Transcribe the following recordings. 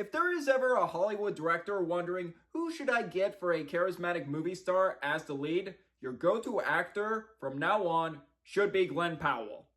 If there is ever a Hollywood director wondering who should I get for a charismatic movie star as the lead, your go-to actor from now on should be Glenn Powell.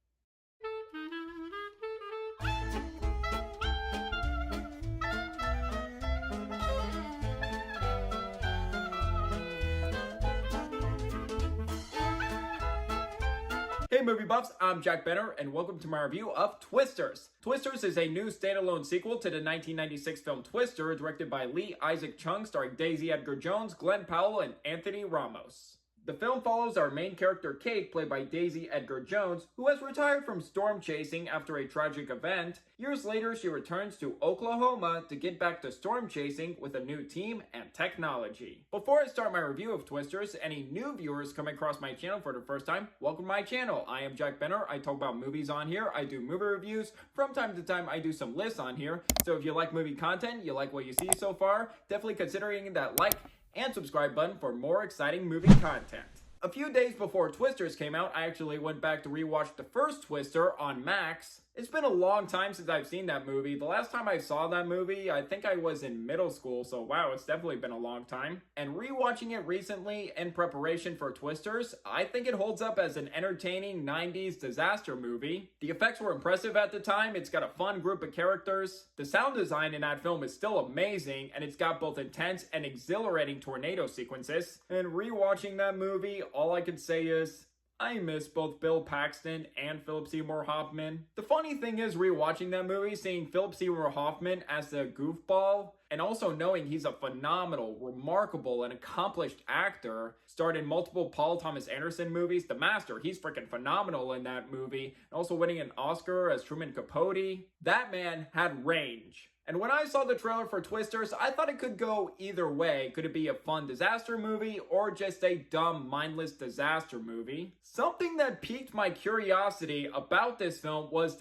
Hey movie buffs, I'm Jack Benner and welcome to my review of Twisters. Twisters is a new standalone sequel to the 1996 film Twister, directed by Lee Isaac Chung, starring Daisy Edgar Jones, Glenn Powell, and Anthony Ramos. The film follows our main character Kate, played by Daisy Edgar Jones, who has retired from storm chasing after a tragic event. Years later, she returns to Oklahoma to get back to storm chasing with a new team and technology. Before I start my review of Twisters, any new viewers coming across my channel for the first time, welcome to my channel. I am Jack Benner. I talk about movies on here. I do movie reviews. From time to time, I do some lists on here. So if you like movie content, you like what you see so far, definitely consider hitting that like and subscribe button for more exciting movie content. A few days before Twisters came out, I actually went back to rewatch the first Twister on Max. It's been a long time since I've seen that movie. The last time I saw that movie, I think I was in middle school, so wow, it's definitely been a long time. And rewatching it recently in preparation for Twisters, I think it holds up as an entertaining 90s disaster movie. The effects were impressive at the time, it's got a fun group of characters. The sound design in that film is still amazing, and it's got both intense and exhilarating tornado sequences. And rewatching that movie, all I could say is, I miss both Bill Paxton and Philip Seymour Hoffman. The funny thing is, rewatching that movie, seeing Philip Seymour Hoffman as the goofball, and also knowing he's a phenomenal, remarkable, and accomplished actor, starred in multiple Paul Thomas Anderson movies. The Master, he's freaking phenomenal in that movie, and also winning an Oscar as Truman Capote. That man had range. And when I saw the trailer for Twisters, I thought it could go either way. Could it be a fun disaster movie or just a dumb, mindless disaster movie? Something that piqued my curiosity about this film was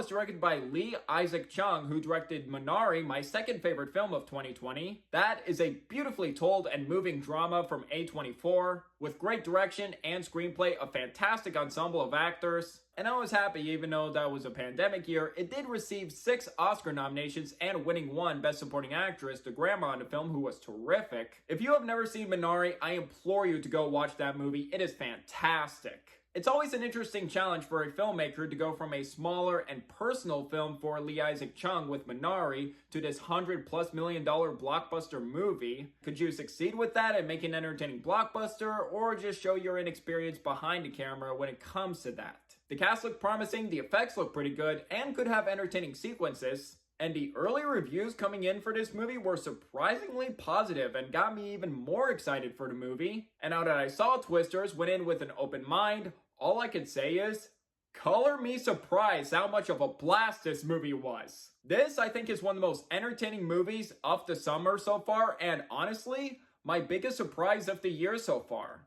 directed by Lee Isaac Chung, who directed Minari, my second favorite film of 2020. That is a beautifully told and moving drama from A24 with great direction and screenplay, a fantastic ensemble of actors. And I was happy, even though that was a pandemic year, it did receive 6 Oscar nominations and winning 1 Best Supporting Actress, the grandma in the film, who was terrific. If you have never seen Minari, I implore you to go watch that movie. It is fantastic. It's always an interesting challenge for a filmmaker to go from a smaller and personal film for Lee Isaac Chung with Minari to this $100+ million blockbuster movie. Could you succeed with that and make an entertaining blockbuster, or just show your inexperience behind the camera when it comes to that? The cast looked promising, the effects look pretty good, and could have entertaining sequences. And the early reviews coming in for this movie were surprisingly positive and got me even more excited for the movie. And now that I saw Twisters, went in with an open mind, all I can say is, color me surprised how much of a blast this movie was. This, I think, is one of the most entertaining movies of the summer so far, and honestly, my biggest surprise of the year so far.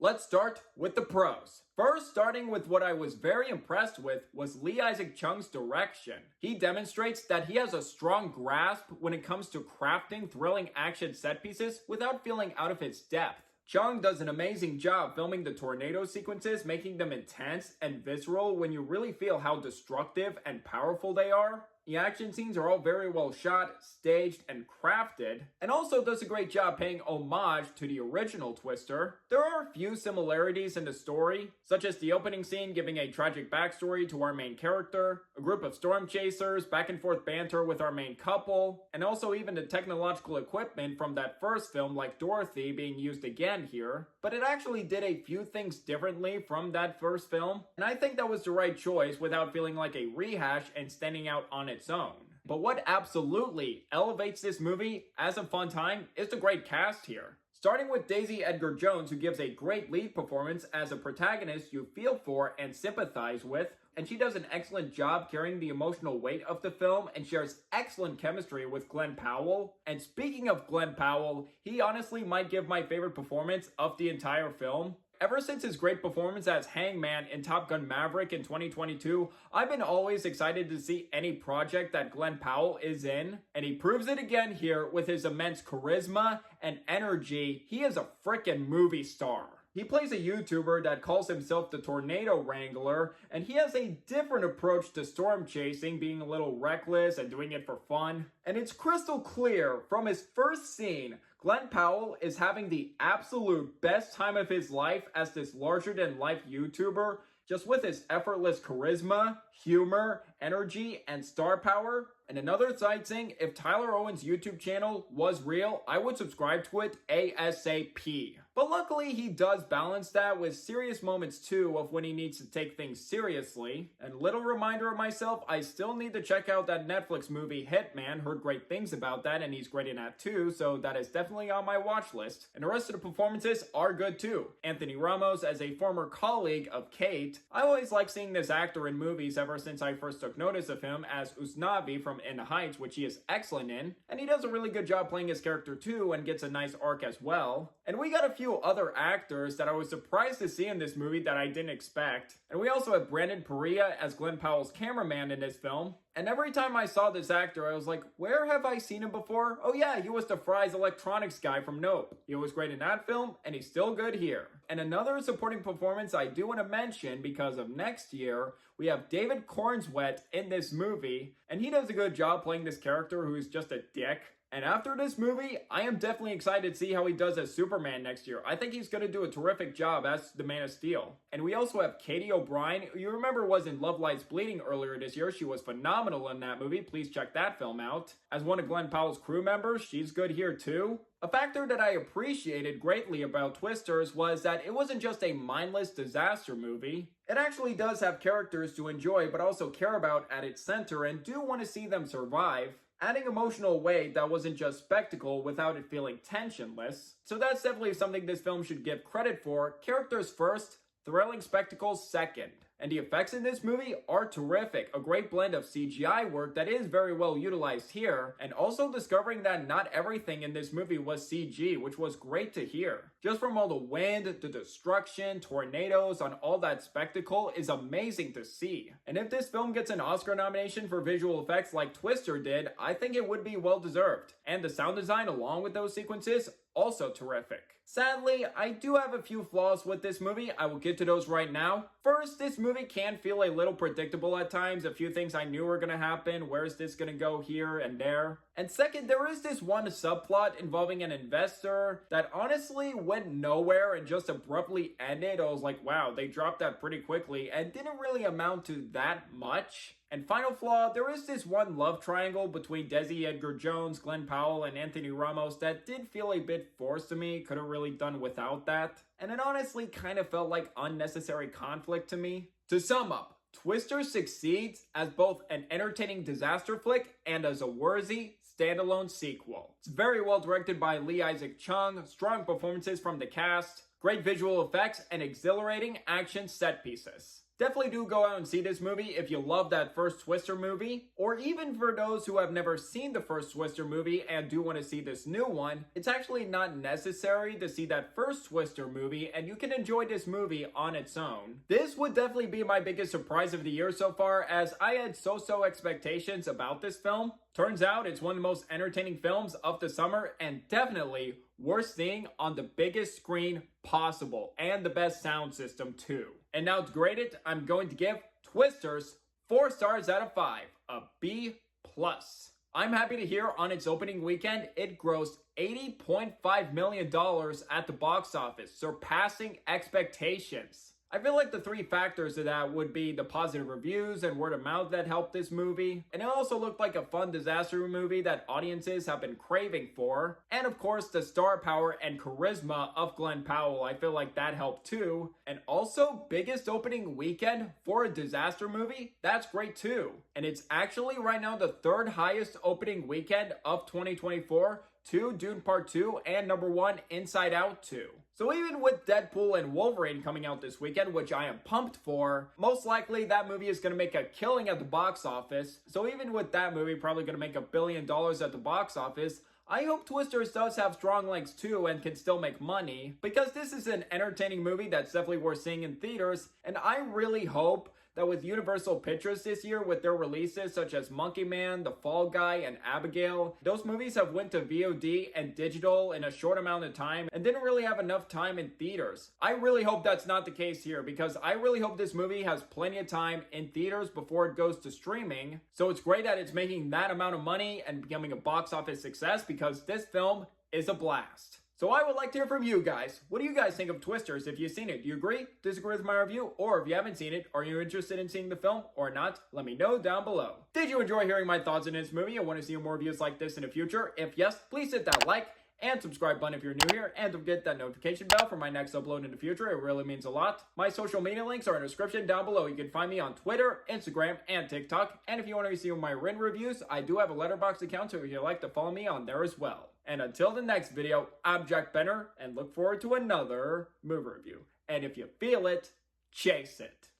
Let's start with the pros. First, starting with what I was very impressed with was Lee Isaac Chung's direction. He demonstrates that he has a strong grasp when it comes to crafting thrilling action set pieces without feeling out of his depth. Chung does an amazing job filming the tornado sequences, making them intense and visceral when you really feel how destructive and powerful they are. The action scenes are all very well shot, staged, and crafted, and also does a great job paying homage to the original Twister. There are a few similarities in the story, such as the opening scene giving a tragic backstory to our main character, a group of storm chasers, back and forth banter with our main couple, and also even the technological equipment from that first film, like Dorothy, being used again here. But it actually did a few things differently from that first film, and I think that was the right choice without feeling like a rehash and standing out on its own. But what absolutely elevates this movie as a fun time is the great cast here. Starting with Daisy Edgar Jones, who gives a great lead performance as a protagonist you feel for and sympathize with, and she does an excellent job carrying the emotional weight of the film and shares excellent chemistry with Glenn Powell. And speaking of Glenn Powell, he honestly might give my favorite performance of the entire film. Ever since his great performance as Hangman in Top Gun Maverick in 2022, I've been always excited to see any project that Glenn Powell is in, and he proves it again here with his immense charisma and energy. He is a frickin' movie star. He plays a YouTuber that calls himself the Tornado Wrangler, and he has a different approach to storm chasing, being a little reckless and doing it for fun. And it's crystal clear from his first scene, Glenn Powell is having the absolute best time of his life as this larger-than-life YouTuber, just with his effortless charisma, humor, energy, and star power. And another side thing, if Tyler Owen's YouTube channel was real, I would subscribe to it ASAP. But luckily, he does balance that with serious moments too of when he needs to take things seriously. And little reminder of myself, I still need to check out that Netflix movie Hitman. Heard great things about that and he's great in that too, so that is definitely on my watch list. And the rest of the performances are good too. Anthony Ramos as a former colleague of Kate. I always like seeing this actor in movies ever since I first took notice of him as Usnavi from In the Heights, which he is excellent in. And he does a really good job playing his character too and gets a nice arc as well. And we got a few other actors that I was surprised to see in this movie that I didn't expect. And we also have Brandon Perea as Glenn Powell's cameraman in this film. And every time I saw this actor, I was like, where have I seen him before? Oh yeah, he was the Fry's electronics guy from Nope. He was great in that film, and he's still good here. And another supporting performance I do want to mention because of next year, we have David Cornswet in this movie, and he does a good job playing this character who's just a dick. And after this movie, I am definitely excited to see how he does as Superman next year. I think he's going to do a terrific job as the Man of Steel. And we also have Katie O'Brien, who you remember was in Love Lies Bleeding earlier this year. She was phenomenal in that movie. Please check that film out. As one of Glenn Powell's crew members, she's good here too. A factor that I appreciated greatly about Twisters was that it wasn't just a mindless disaster movie. It actually does have characters to enjoy but also care about at its center and do want to see them survive, adding emotional weight that wasn't just spectacle without it feeling tensionless. So that's definitely something this film should give credit for. Characters first, thrilling spectacles second. And the effects in this movie are terrific, a great blend of CGI work that is very well utilized here, and also discovering that not everything in this movie was CG, which was great to hear. Just from all the wind, the destruction, tornadoes, on all that spectacle is amazing to see. And if this film gets an Oscar nomination for visual effects like Twister did, I think it would be well deserved. And the sound design along with those sequences, also terrific. Sadly, I do have a few flaws with this movie. I will get to those right now. First, this movie can feel a little predictable at times. A few things I knew were going to happen. Where's this going to go here and there? And second, there is this one subplot involving an investor that honestly went nowhere and just abruptly ended. I was like, wow, they dropped that pretty quickly and didn't really amount to that much. And final flaw, there is this one love triangle between Desi Edgar Jones, Glenn Powell, and Anthony Ramos that did feel a bit forced to me. Could have really done without that. And it honestly kind of felt like unnecessary conflict to me. To sum up, Twister succeeds as both an entertaining disaster flick and as a worthy standalone sequel. It's very well directed by Lee Isaac Chung, strong performances from the cast, great visual effects, and exhilarating action set pieces. Definitely do go out and see this movie if you love that first Twister movie, or even for those who have never seen the first Twister movie and do want to see this new one, it's actually not necessary to see that first Twister movie and you can enjoy this movie on its own. This would definitely be my biggest surprise of the year so far, as I had so-so expectations about this film. Turns out it's one of the most entertaining films of the summer and definitely worth seeing on the biggest screen possible and the best sound system too. And now to grade it, I'm going to give Twisters 4 stars out of 5, a B+. I'm happy to hear on its opening weekend, it grossed $80.5 million at the box office, surpassing expectations. I feel like the 3 factors of that would be the positive reviews and word of mouth that helped this movie. And it also looked like a fun disaster movie that audiences have been craving for. And of course, the star power and charisma of Glenn Powell. I feel like that helped too. And also, biggest opening weekend for a disaster movie? That's great too. And it's actually right now the 3rd highest opening weekend of 2024 to Dune Part 2 and number 1 Inside Out 2. So even with Deadpool and Wolverine coming out this weekend, which I am pumped for, most likely that movie is going to make a killing at the box office. So even with that movie probably going to make $1 billion at the box office, I hope Twisters does have strong legs too and can still make money, because this is an entertaining movie that's definitely worth seeing in theaters, and I really hope that with Universal Pictures this year, with their releases such as Monkey Man, The Fall Guy, and Abigail, those movies have went to VOD and digital in a short amount of time and didn't really have enough time in theaters. I really hope that's not the case here, because I really hope this movie has plenty of time in theaters before it goes to streaming. So it's great that it's making that amount of money and becoming a box office success, because this film is a blast. So I would like to hear from you guys. What do you guys think of Twisters if you've seen it? Do you agree, disagree with my review? Or if you haven't seen it, are you interested in seeing the film or not? Let me know down below. Did you enjoy hearing my thoughts on this movie and want to see more reviews like this in the future? If yes, please hit that like and subscribe button if you're new here, and don't forget that notification bell for my next upload in the future. It really means a lot. My social media links are in the description down below. You can find me on Twitter, Instagram, and TikTok. And if you want to see my written reviews, I do have a Letterboxd account, so if you'd like to follow me on there as well. And until the next video, I'm Jack Benner, and look forward to another movie review. And if you feel it, chase it.